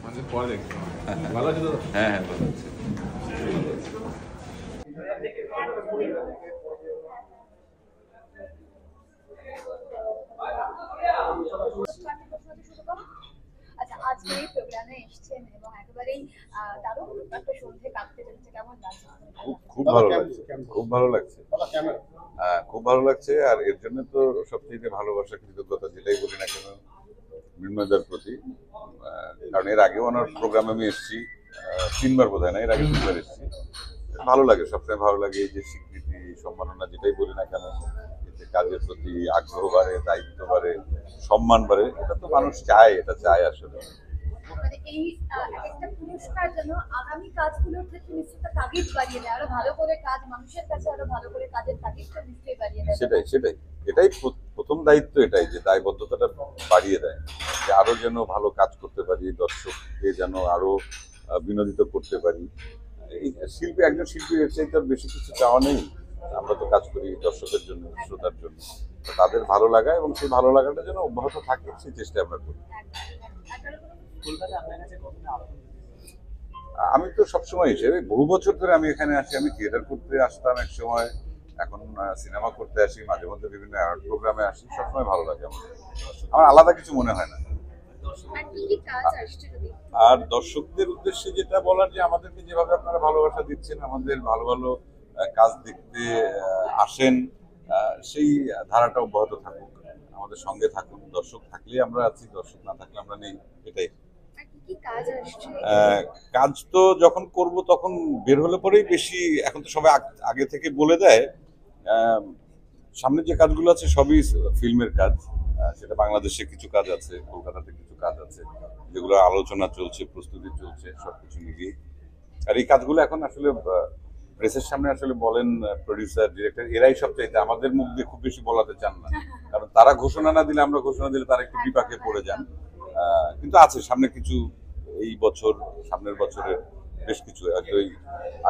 ভালো আছে তো? হ্যাঁ হ্যাঁ ভালো আছে। আচ্ছা, আজকে এই প্রোগ্রামে এসেছেন এবং একেবারেই দারুণ একটা সন্ধে কাটতে চলেছে, কেমন লাগছে? খুব ভালো লাগছে, খুব ভালো লাগছে, খুব ভালো লাগছে। আর এর জন্য তো সবচেয়ে ভালোবাসা, কৃতজ্ঞতা যেটাই বলি না কেন মৃন্ময়দার প্রতি। কারণ এর আগেও ওনার প্রোগ্রামে আমি এসেছি 3বার, বোধ হয় না, এর আগে 2বার এসেছি। ভালো লাগে, সবসময় ভালো লাগে। এই যে স্বীকৃতি, সম্মাননা যেটাই বলি না কেন, এতে কাজের প্রতি আগ্রহ বাড়ে, দায়িত্ব বাড়ে, সম্মান বাড়ে। এটা তো মানুষ চায়, এটা চায় আসলে। মানে এই একটা পুরস্কার যেন আগামী কাজগুলোর ক্ষেত্রে নিশ্চয়ই তাগিদ বাড়িয়ে দেয়, আরো ভালো করে কাজ, মানুষের কাছে আরো ভালো করে কাজের তাগিদটা নিশ্চয়ই বাড়িয়ে দেয়। সেটাই সেটাই এটাই প্রথম দায়িত্ব, এটাই যে দায়বদ্ধতাটা বাড়িয়ে দেয়, যে আরো যেন ভালো কাজ করতে পারি, দর্শককে যেন আরো বিনোদিত করতে পারি। এই শিল্পী, একজন শিল্পীর এর চাইতে আর বেশি কিছু চাওয়া নেই। আমরা তো কাজ করি দর্শকের জন্য, শ্রোতার জন্য। তাদের ভালো লাগা এবং সেই ভালো লাগাটা যেন অব্যাহত থাকে, সেই চেষ্টা আমরা করি। আমি তো সবসময় হিসেবে বহু বছর ধরে আমি এখানে আসি। আমি থিয়েটার করতে আসতাম এক সময়, এখন সিনেমা করতে আসি, মাঝে মধ্যে বিভিন্ন অ্যাওয়ার্ড প্রোগ্রামে আসি। সবসময় ভালো লাগে আমার আলাদা কিছু মনে হয় না। আর দর্শকদের উদ্দেশ্যে যেটা বলার, যে আমাদেরকে যেভাবে আপনারা ভালোবাসা দিচ্ছেন, আমাদের ভালো ভালো কাজ দেখতে আসেন, সেই ধারাটা অব্যাহত থাকুক, আমাদের সঙ্গে থাকুন। দর্শক থাকলে আমরা আছি, দর্শক না থাকলে আমরা নেই, এটাই। কাজ তো যখন করব তখন বের হলে পরেই বেশি, এখন তো সবাই আগে থেকে বলে দেয়। সামনে যে কাজগুলো আছে সবই ফিল্মের কাজ। সেটা বাংলাদেশে কিছু কাজ আছে, কলকাতাতে কিছু কাজ আছে, যেগুলো আলোচনা চলছে, প্রস্তুতি চলছে, সবকিছু মিলিয়ে। আর এই কাজগুলো এখন আসলে প্রেসের সামনে আসলে বলেন প্রডিউসার, ডিরেক্টর, এরাই সবচাইতে আমাদের মুখ দিয়ে খুব বেশি বলাতে চান না। কারণ তারা ঘোষণা না দিলে, আমরা ঘোষণা দিলে তারা একটু বিপাকে পড়ে যান। কিন্তু আছে সামনে কিছু, এই বছর, সামনের বছরে বেশ কিছু, হয়তো এই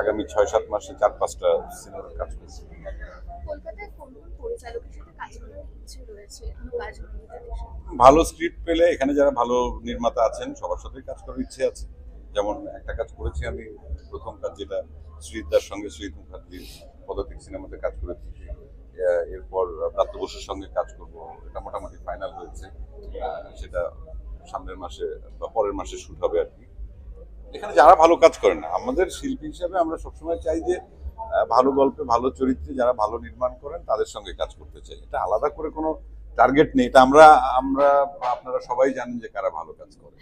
আগামী 6-7 মাসে 4-5টা সিনেমার কাজ করছে। ভালো স্ক্রিপ্ট পেলে, এখানে যারা ভালো নির্মাতা আছেন সবার সাথেই কাজ করার ইচ্ছে আছে। যেমন একটা কাজ করেছি আমি, প্রথম কাজ যেটা শ্রীদার সঙ্গে, শ্রীদ মুখার্জির পদাতিক সিনেমাতে কাজ করেছি। এরপর ব্রাত্য বসুর সঙ্গে কাজ করব, এটা মোটামুটি ফাইনাল হয়েছে। সেটা সামনের মাসে বা পরের মাসে শুট হবে আর কি। এখানে যারা ভালো কাজ করেন, আমাদের শিল্পী হিসাবে আমরা সবসময় চাই যে ভালো গল্পে, ভালো চরিত্রে যারা ভালো নির্মাণ করেন তাদের সঙ্গে কাজ করতে চাই। এটা আলাদা করে কোনো টার্গেট নেই, এটা আমরা আপনারা সবাই জানেন যে কারা ভালো কাজ করে।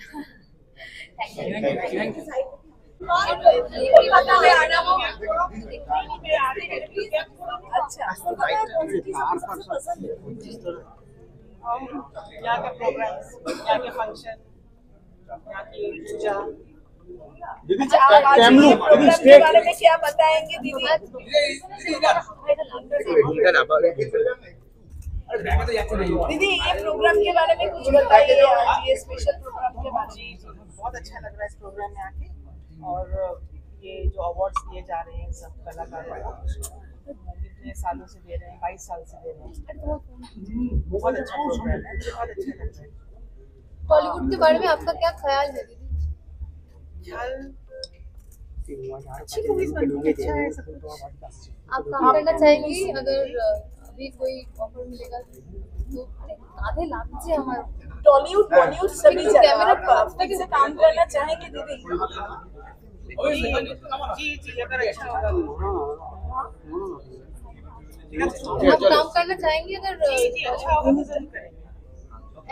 यहाँ के प्रोग्राम्स, यहाँ के फंक्शन, यहाँ की पूजा। दीदी प्रोग्राम के बारे में क्या बताएंगे दीदी? दीदी ये प्रोग्राम के बारे में कुछ बताइए, ये स्पेशल प्रोग्राम के बारे में। बहुत अच्छा लग रहा है इस प्रोग्राम में आके, और ये जो अवार्ड्स दिए जा रहे हैं सब कलाकारों को, कितने सालों से दे रहे हैं, 22 साल से दे रहे हैं। बहुत अच्छा प्रोग्राम है, बहुत अच्छा लग रहा है। बॉलीवुड के बारे में आपका क्या ख्याल है दीदी? ख्याल अच्छी मूवीज बनती है, अच्छा है सब कुछ। आप काम करना चाहेंगी अगर अभी कोई ऑफर मिलेगा तो? आधे लाख से हमारा टॉलीवुड बॉलीवुड सभी जगह आप किसी काम करना चाहेंगे दीदी? जी जी अगर अच्छा होगा। आप काम करना चाहेंगे अगर जी अच्छा होगा तो जरूर करेंगे।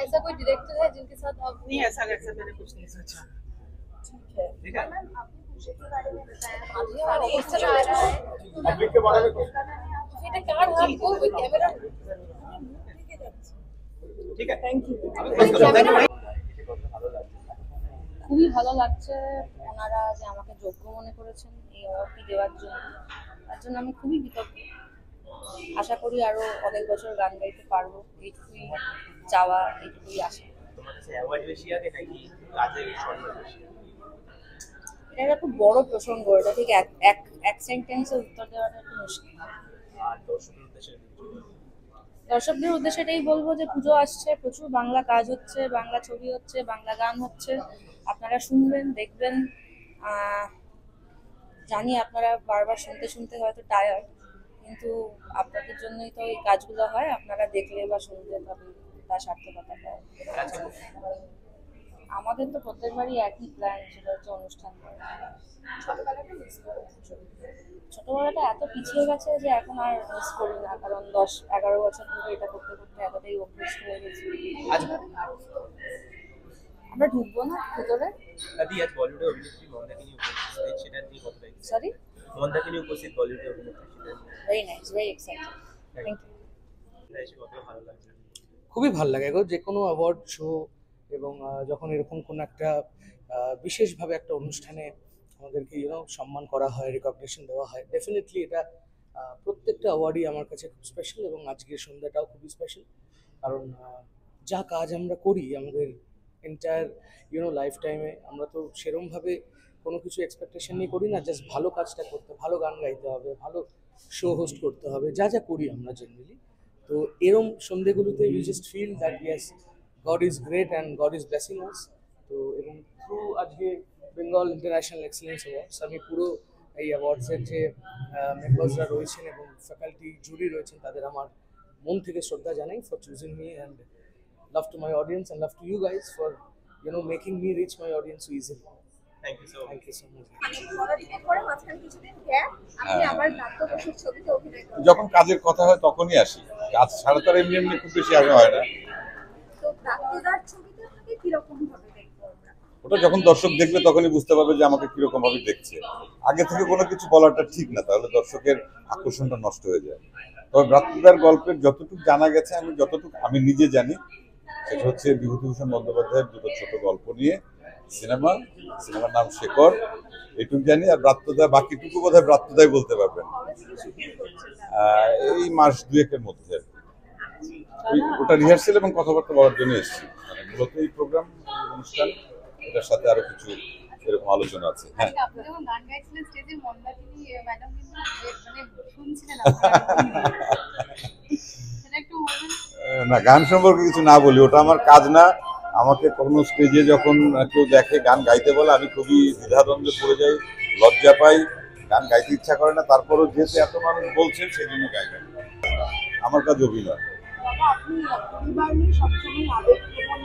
ऐसा कोई डायरेक्टर है जिनके साथ आप? नहीं ऐसा मैंने कुछ नहीं सोचा। ठीक है मैम, आपने पूछे के बारे में बताया, आगे पोस्टर आ रहा है पब्लिक के बारे में, এটা কার হাত ওই ক্যামেরা? ठीक है थैंक यू। খুবই ভালো লাগছে ওনারা যে আমাকে যোগ্য মনে করেছেন এই অ্যাওয়ার্ডটি দেওয়ার জন্য, তার জন্য আমি খুবই কৃতজ্ঞ। আশা করি আরো অনেক বছর গান গাইতে পারবো, এইটুকুই চাওয়া, এইটুকুই আশা। এটা একটা খুব বড় প্রসঙ্গ, এটা ঠিক এক সেন্টেন্সে উত্তর দেওয়াটা একটু মুশকিল। দর্শকদের উদ্দেশ্যে এটাই বলবো যে পুজো আসছে, প্রচুর বাংলা কাজ হচ্ছে, বাংলা ছবি হচ্ছে, বাংলা গান হচ্ছে। আপনারা শুনবেন, দেখবেন। জানি আপনারা বারবার শুনতে শুনতে হয়তো টায়ার্ড, কিন্তু আপনাদের জন্যই তো এই কাজগুলো হয়। আপনারা দেখলে বা শুনলে তবে তার সার্থকতা পায়। আমাদের তো প্রত্যেকবারই একই প্ল্যান, সেটা হচ্ছে অনুষ্ঠান করা। ছোটবেলাটা এত পিছিয়ে গেছে যে এখন আর মিস করি না, কারণ 10-11 বছর ধরে এটা করতে করতে এতটাই অভ্যস্ত হয়ে গেছি। আমরা ঢুকবো না ভেতরে। আজ বলিউডে অভিনেত্রী মন্দাকিনী উপস্থিত, সেটা নিয়ে কত লাগছে? সরি, মন্দাকিনী উপস্থিত বলিউডে অভিনেত্রী, সেটা very nice, very excited. Thank you. এসে কত ভালো লাগছে? খুবই ভালো লাগে গো, যে কোনো অ্যাওয়ার্ড শো এবং যখন এরকম কোনো একটা বিশেষভাবে একটা অনুষ্ঠানে আমাদেরকে সম্মান করা হয়, রিকগনিশন দেওয়া হয়, ডেফিনেটলি এটা প্রত্যেকটা অ্যাওয়ার্ডই আমার কাছে খুব স্পেশাল। এবং আজকের সন্ধ্যাটাও খুবই স্পেশাল, কারণ যা কাজ আমরা করি আমাদের এন্টায়ার লাইফ টাইমে, আমরা তো সেরমভাবে কোনো কিছু এক্সপেকটেশন নিয়ে করি না, জাস্ট ভালো কাজটা করতে, ভালো গান গাইতে হবে, ভালো শো হোস্ট করতে হবে, যা যা করি আমরা জেনারেলি। তো এরম সন্ধ্যেগুলোতে you just feel that yes, God is great and God is blessing us. তো এবং থ্রু আজকে বেঙ্গল ইন্টারন্যাশনাল এক্সেলেন্স অ্যাওয়ার্ডস, আমি পুরো এই অ্যাওয়ার্ডসের যে মেম্বার্সরা রয়েছেন এবং ফ্যাকাল্টি জুরি রয়েছেন, তাদের আমার মন থেকে শ্রদ্ধা জানাই for choosing me, and love to my audience and love to you guys for making me reach my audience so easily. Thank you so much. Thank you so much. পড়াশোনার পরে মাঝখানে কিছুদিন গ্যাপ, আপনি আবার নাট্যবসুর ছবিতে অভিনয় করেন। যখন কাজের কথা হয় তখনই আসি, কাজ ছাড়া তো আর এমনি এমনি খুব বেশি আগে হয় না। তো প্রাপ্তদার ছবিতে আপনাকে কিরকম ভাবে দেখবো আমরা? ওটা যখন দর্শক দেখবে তখনই বুঝতে পারবে যে আমাকে কিরকম ভাবে দেখছে। আগে থেকে কোনো কিছু বলাটা ঠিক না, তাহলে দর্শকের আকর্ষণটা নষ্ট হয়ে যায়। তবে ভ্রাতৃদার গল্পের যতটুকু জানা গেছে, যতটুকু আমি নিজে জানি, সেটা হচ্ছে বিভূতিভূষণ বন্দ্যোপাধ্যায়ের দুটো ছোট গল্প নিয়ে সিনেমার নাম শেখর, এটুকু জানি। আর ভ্রাতৃদা, বাকিটুকু বোধহয় ভ্রাতৃদাই বলতে পারবেন। এই মাস 2-1-এর মধ্যে ওটা রিহার্সেল এবং কথাবার্তা বলার জন্য এসেছি। মানে মূলত এই প্রোগ্রাম, অনুষ্ঠান, এটার সাথে আরো কিছু এরকম আলোচনা আছে। হ্যাঁ, আপনি যখন গান গাইছিলেন স্টেজে, মন্দাকিনী ম্যাডাম কিন্তু মানে শুনছিলেন সেটা একটু বলবেন। না, গান সম্পর্কে কিছু না বলি, ওটা আমার কাজ না। আমাকে কোনো স্টেজে যখন কেউ দেখে গান গাইতে বলে, আমি খুবই দ্বিধাদ্বন্দ্বে পড়ে যাই, লজ্জা পাই, গান গাইতে ইচ্ছা করে না। তারপরেও যেহেতু এত মানুষ বলছেন, সেই জন্য গাই না। আমার কাজ অভিনয়। বাবা, আপনি পরিবার নিয়ে সবসময় আবেগপ্রবণ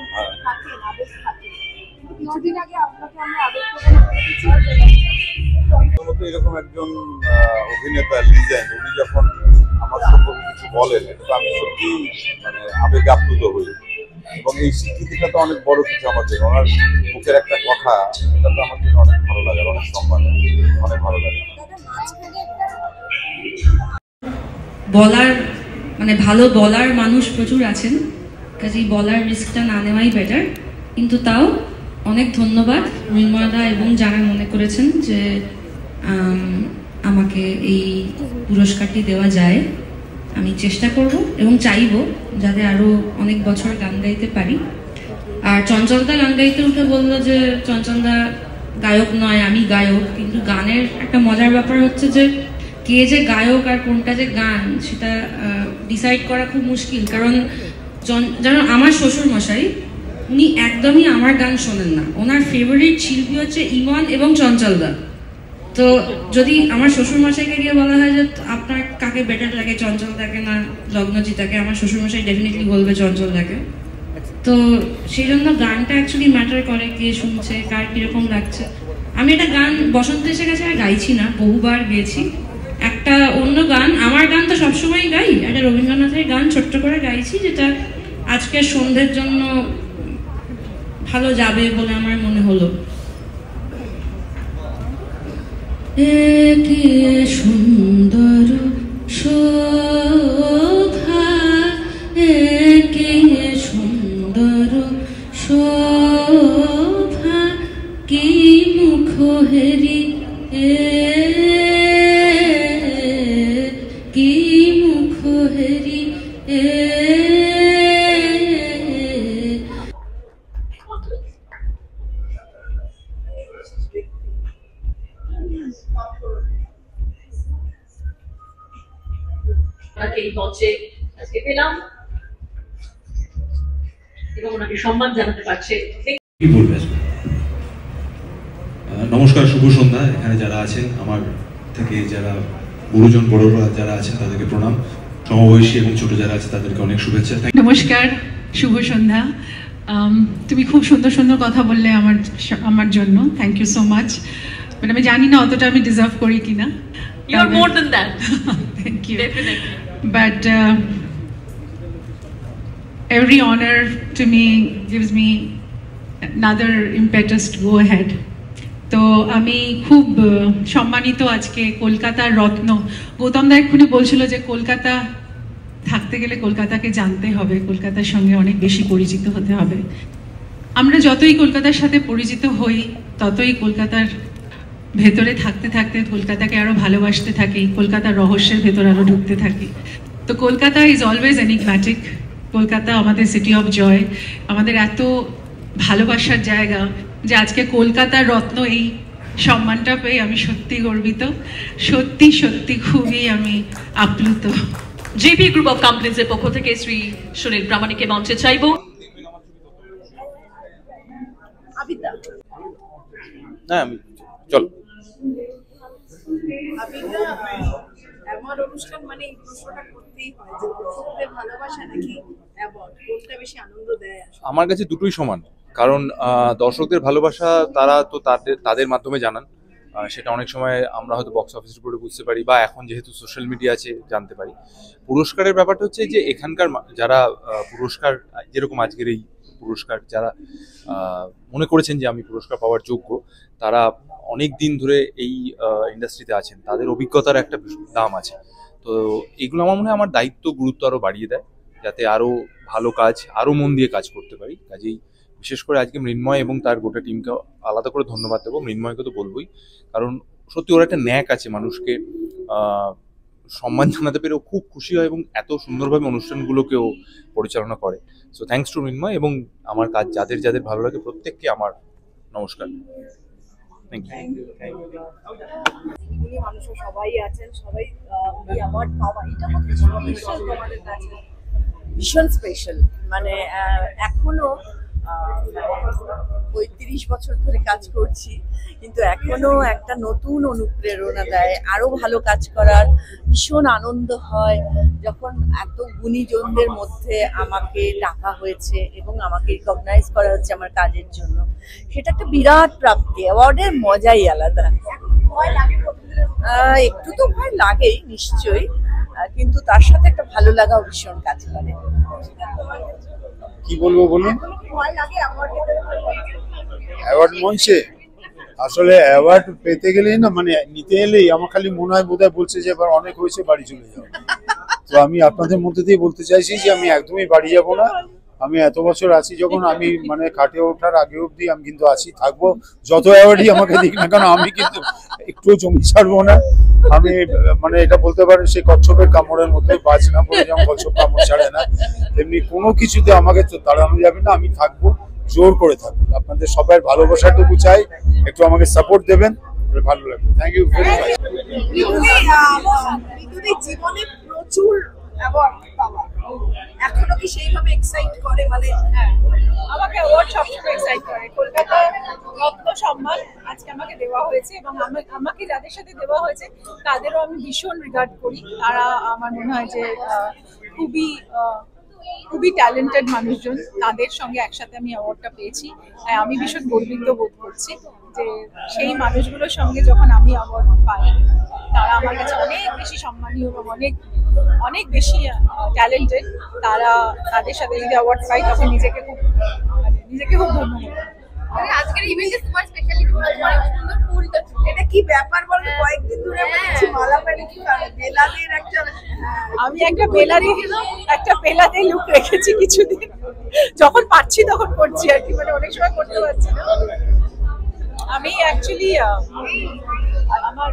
থাকেন, আবেগ থাকেন, কিন্তু কিছুদিন আগে আপনাকে আমরা আবেগপ্রবণ প্রথমত এরকম একজন অভিনেতা, লিজেন্ড, উনি যখন আমার সম্পর্কে কিছু বলেন, এটা আমি সত্যি মানে আবেগ আপ্লুত হই। এবং এই স্বীকৃতিটা তো অনেক বড় কিছু আমার জন্য। ওনার মুখের একটা কথা, এটা তো আমার জন্য অনেক ভালো লাগে, অনেক সম্মান, অনেক ভালো লাগে। বলার মানে ভালো বলার মানুষ প্রচুর আছেন, কাজেই বলার রিস্কটা না নেওয়াই বেটার। কিন্তু তাও অনেক ধন্যবাদ মৃন্ময়দা এবং যারা মনে করেছেন যে আমাকে এই পুরস্কারটি দেওয়া যায়। আমি চেষ্টা করব এবং চাইব যাতে আরো অনেক বছর গান গাইতে পারি। আর চঞ্চলদা গান গাইতে উঠে বললো যে চঞ্চলদা গায়ক নয়, আমি গায়ক। কিন্তু গানের একটা মজার ব্যাপার হচ্ছে যে কে যে গায়ক আর কোনটা যে গান, সেটা ডিসাইড করা খুব মুশকিল। কারণ যেন আমার শ্বশুর মশাই, উনি একদমই আমার গান শোনেন না, ওনার ফেভারিট শিল্পী হচ্ছে ইমন এবং চঞ্চলদা। তো যদি আমার শ্বশুর মশাইকে গিয়ে বলা হয় যে আপনার কাকে বেটার লাগে, চঞ্চলদাকে না লগ্নজিতাকে, আমার শ্বশুর মশাই ডেফিনেটলি বলবে চঞ্চলদাকে। তো সেই জন্য গানটা অ্যাকচুয়ালি ম্যাটার করে, কে শুনছে, কার কিরকম লাগছে। আমি একটা গান বসন্ত এসে গেছে আর গাইছি না, বহুবার গেয়েছি। একটা অন্য গান, আমার গান তো সবসময় গাই, একটা রবীন্দ্রনাথের গান ছোট্ট করে গাইছি, যেটা আজকের সন্ধ্যের জন্য ভালো যাবে বলে আমার মনে হলো। কি সুন্দর শোভা, কি সুন্দর শোভা, কি মুখ হেরি কি মুখ হেরি এই মঞ্চে আজকে পেলাম এবং ওনাকে সম্মান জানাতে পারছে। কি বলবেন? নমস্কার, শুভ সন্ধ্যা। এখানে যারা আছেন আমার থেকে যারা গুরুজন বড়রা যারা আছেন তাদেরকে প্রণাম, সমবয়সী এবং ছোট যারা আছে তাদেরকে অনেক শুভেচ্ছা। নমস্কার, শুভ সন্ধ্যা। তুমি খুব সুন্দর সুন্দর কথা বললে আমার জন্য, thank you so much. But আমি জানি না অতটা আমি ডিজার্ভ করি কিনা। You are more than that. Thank you. Definitely. But every honor to me gives me another impetus to go ahead. তো আমি খুব সম্মানিত আজকে কলকাতার রত্ন গৌতম দা এক্ষুনি বলছিল যে কলকাতা থাকতে গেলে কলকাতাকে জানতে হবে, কলকাতার সঙ্গে অনেক বেশি পরিচিত হতে হবে। আমরা যতই কলকাতার সাথে পরিচিত হই ততই কলকাতার ভেতরে থাকতে থাকতে কলকাতাকে আরো ভালোবাসতে থাকি, কলকাতার রহস্যের ভেতর আরো ঢুকতে থাকি। তো Kolkata is always enigmatic. Kolkata আমাদের সিটি অফ জয়, আমাদের এত ভালোবাসার জায়গা যে আজকে কলকাতার রত্ন এই সম্মানটা পেয়ে আমি সত্যি গর্বিত, সত্যি সত্যি খুবই আমি আপ্লুত। JP গ্রুপ অফ কোম্পানিজ এর পক্ষ থেকে শ্রী সুনীল প্রামাণিককে মঞ্চে চাইবো। আবিদা, হ্যাঁ আমি চলো। আবিদা, আমার অনুষ্ঠান মানে এই প্রশ্নটা করতেই হয় যে দর্শকদের ভালোবাসা নাকি অ্যাওয়ার্ড, কোনটা বেশি আনন্দ দেয়? আমার কাছে দুটোই সমান, কারণ দর্শকদের ভালোবাসা তারা তো তাদের মাধ্যমে জানান, সেটা অনেক সময় আমরা হয়তো বক্স অফিসের উপরে বুঝতে পারি বা এখন যেহেতু সোশ্যাল মিডিয়া আছে জানতে পারি। পুরস্কারের ব্যাপারটা হচ্ছে যে এখানকার যারা পুরস্কার, যেরকম আজকের এই পুরস্কার যারা মনে করেছেন যে আমি পুরস্কার পাওয়ার যোগ্য, তারা অনেক দিন ধরে এই ইন্ডাস্ট্রিতে আছেন, তাদের অভিজ্ঞতার একটা দাম আছে। তো এগুলো আমার মনে হয় আমার দায়িত্ব গুরুত্ব আরও বাড়িয়ে দেয়, যাতে আরও ভালো কাজ, আরও মন দিয়ে কাজ করতে পারি। কাজেই বিশেষ করে আজকে মৃন্ময় এবং তার গোটা টিমকে আলাদা করে ধন্যবাদ দেবো। মৃন্ময়কে তো বলবোই, কারণ সত্যি ওর একটা ন্যাক আছে মানুষকে সম্মান জানাতে পেরেও খুব খুশি হয় এবং এত সুন্দরভাবে অনুষ্ঠানগুলোকেও পরিচালনা করে। সো থ্যাঙ্কস টু মৃন্ময়, এবং আমার কাজ যাদের যাদের ভালো লাগে প্রত্যেককে আমার নমস্কার। Thank you. উনি মানুষের সবাই আছেন, সবাই উনি অ্যাওয়ার্ড পাওয়া এটা হচ্ছে স্পেশাল তোমাদের কাছে, ভীষণ স্পেশাল। মানে এখনো ৩৫ বছর ধরে কাজ করছি, কিন্তু এখনো একটা নতুন অনুপ্রেরণা দেয় আরো ভালো কাজ করার। ভীষণ আনন্দ হয় যখন এত গুণীজনদের মধ্যে আমাকে ডাকা হয়েছে এবং আমাকে রিকগনাইজ করা হচ্ছে আমার কাজের জন্য। সেটা একটা বিরাট প্রাপ্তি, অ্যাওয়ার্ডের মজাই আলাদা। একটু তো ভয় লাগেই নিশ্চয়ই, কিন্তু তার সাথে একটা ভালো লাগাও ভীষণ কাজ করে। কি বলবো বলুন, অ্যাওয়ার্ড মঞ্চে আসলে অ্যাওয়ার্ড পেতে গেলেই না, মানে নিতে এলেই আমার খালি মনে হয় বোধহয় বলছে যে এবার অনেক হয়েছে, বাড়ি চলে যাও। তো আমি আপনাদের মধ্যে দিয়ে বলতে চাইছি যে আমি একদমই বাড়ি যাব না। আমি এত বছর আছি যখন, আমি মানে খাটে ওঠার আগে অবধি আমি কিন্তু আছি, থাকবো। যত অ্যাওয়ার্ডই আমাকে দিক না কেন আমি কিন্তু একটুও জমি ছাড়বো না। আমি মানে এটা বলতে পারি সেই কচ্ছপের কামড়ের মতোই, বাজ না পড়ে যেমন কচ্ছপ কামড় ছাড়ে না, তেমনি কোনো কিছুতে আমাকে তো তাড়ানো যাবে না। আমি থাকবো, জোর করে থাকবো। আপনাদের সবার ভালোবাসাটুকু চাই, একটু আমাকে সাপোর্ট দেবেন, ভালো লাগবে। Thank you very much. জীবনে প্রচুর অ্যাওয়ার্ড পাওয়া এখনো কি সেইভাবে এক্সাইট করে? মানে আমাকে অ্যাওয়ার্ড সবসময় এক্সাইট করে। কলকাতা রত্ন সম্মান আজকে আমাকে দেওয়া হয়েছে এবং আমাকে যাদের সাথে দেওয়া হয়েছে তাদেরও আমি ভীষণ রিগার্ড করি। তারা আমার মনে হয় যে খুবই ট্যালেন্টেড মানুষজন, তাদের সঙ্গে একসাথে আমি অ্যাওয়ার্ডটা পেয়েছি। আমি ভীষণ গর্বিত বোধ করছি যে সেই মানুষগুলোর সঙ্গে যখন আমি অ্যাওয়ার্ড পাই, তারা আমার কাছে অনেক বেশি সম্মানীয় এবং অনেক বেশি ট্যালেন্টেড। তাদের সাথে যদি অ্যাওয়ার্ড পাই তখন নিজেকে খুব ধন্য মনে হয়। আজকের ইভেন্টে তোমার স্পেশালিটি হলো তোমার সুন্দর ফুলটা। এটা কি ব্যাপার বলতো? কয়েকদিন ধরে আমি দেখছি মালা পরে কি বেলাদের একটা, আমি একটা বেলাদের লুক রেখেছি কিছুদিন, যখন পাচ্ছি তখন করছি আর কি, মানে অনেক সময় করতে পারছি না। আমি অ্যাকচুয়ালি আমার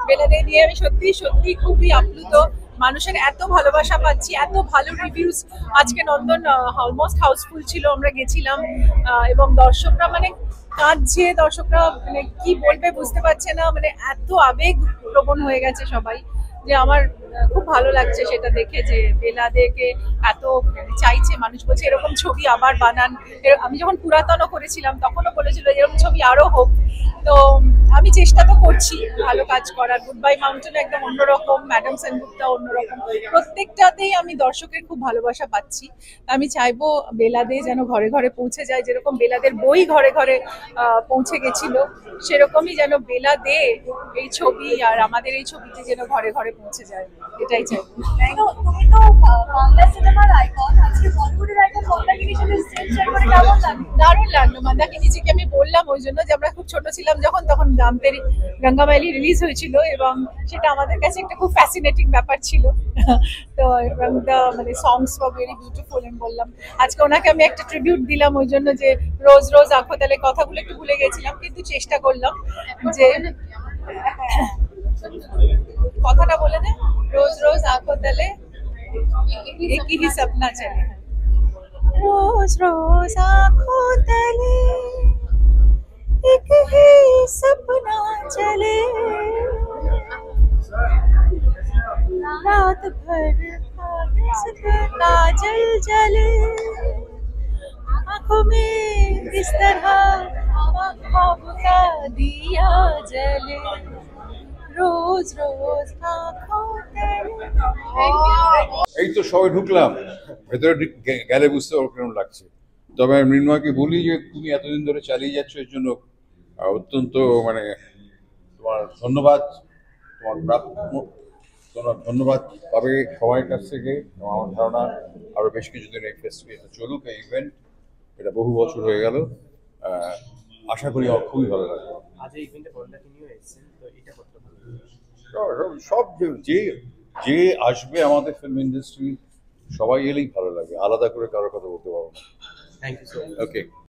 বেলাদের নিয়ে আমি সত্যি খুবই আপ্লুত। মানুষের এত ভালোবাসা পাচ্ছি, এত ভালো রিভিউজ। আজকে নন্দন অলমোস্ট হাউসফুল ছিল, আমরা গেছিলাম এবং দর্শকরা মানে কাঁদছে, দর্শকরা মানে কি বলবে বুঝতে পারছে না, মানে এত আবেগ প্রবণ হয়ে গেছে সবাই। যে আমার খুব ভালো লাগছে সেটা দেখে যে বেলাদেকে এত চাইছে মানুষ, বলছে এরকম ছবি আবার বানান। আমি যখন পুরাতনও করেছিলাম তখনও বলেছিল এরকম ছবি আরো হোক। তো আমি চেষ্টা তো করছি ভালো কাজ করার। গুড বাই মাউন্টেন একদম অন্যরকম, ম্যাডাম সেনগুপ্তা অন্যরকম, প্রত্যেকটাতেই আমি দর্শকের খুব ভালোবাসা পাচ্ছি। আমি চাইবো বেলাদে যেন ঘরে ঘরে পৌঁছে যায়, যেরকম বেলাদের বই ঘরে ঘরে পৌঁছে গেছিল, সেরকমই যেন বেলাদে এই ছবি আর আমাদের এই ছবিটি যেন ঘরে ঘরে পৌঁছে যায়, এটাই চাই। তুমি তো বাংলা সিনেমার আইকন, আজকে বলিউডের আইকন মন্দাকিনীর সাথে স্টেজ শেয়ার করে কেমন লাগলো? দারুণ লাগলো। মন্দাকিনীজিকে আমি বললাম ওই জন্য যে আমরা খুব ছোট ছিলাম যখন, তখন গঙ্গামাইলি রিলিজ হয়েছিল এবং সেটা আমাদের কাছে একটা খুব ফ্যাসিনেটিং ব্যাপার ছিল। তো এবং মানে সংস ওয়ার ভেরি বিউটিফুল। আমি বললাম আজকে ওনাকে আমি একটা ট্রিবিউট দিলাম ওই জন্য, যে রোজ রোজ আঁখো তালে কথাগুলো একটু ভুলে গেছিলাম, কিন্তু চেষ্টা করলাম যে কথাটা বলে দে, রোজ রোজ আঁখো তালে एक ही सपना चले, रोज रोज आँखों तले एक ही सपना चले, रात भर कागज पे काजल जले, आँखों में इस तरह ख्वाब का दिया जले, रोज रोज आँखों तले। এই তো সবাই ঢুকলাম, ভেতরে গেলে বুঝতে পারবো কেমন লাগছে। তবে আমি মৃন্ময়কে বলি যে তুমি এতদিন ধরে চালিয়ে যাচ্ছ, এর জন্য অত্যন্ত মানে তোমার ধন্যবাদ, তোমার ধন্যবাদ পাবে সবার কাছ থেকে। আমার ধারণা আরো বেশ কিছুদিন এই ফেস্টিভ্যাল চলুক, এই ইভেন্ট, এটা বহু বছর হয়ে গেল। আশা করি আমার খুবই ভালো লাগবে। সব যে আসবে আমাদের ফিল্ম ইন্ডাস্ট্রি সবাই এলেই ভালো লাগে, আলাদা করে কারোর কথা বলতে পারবো না। Thank you so much. Okay.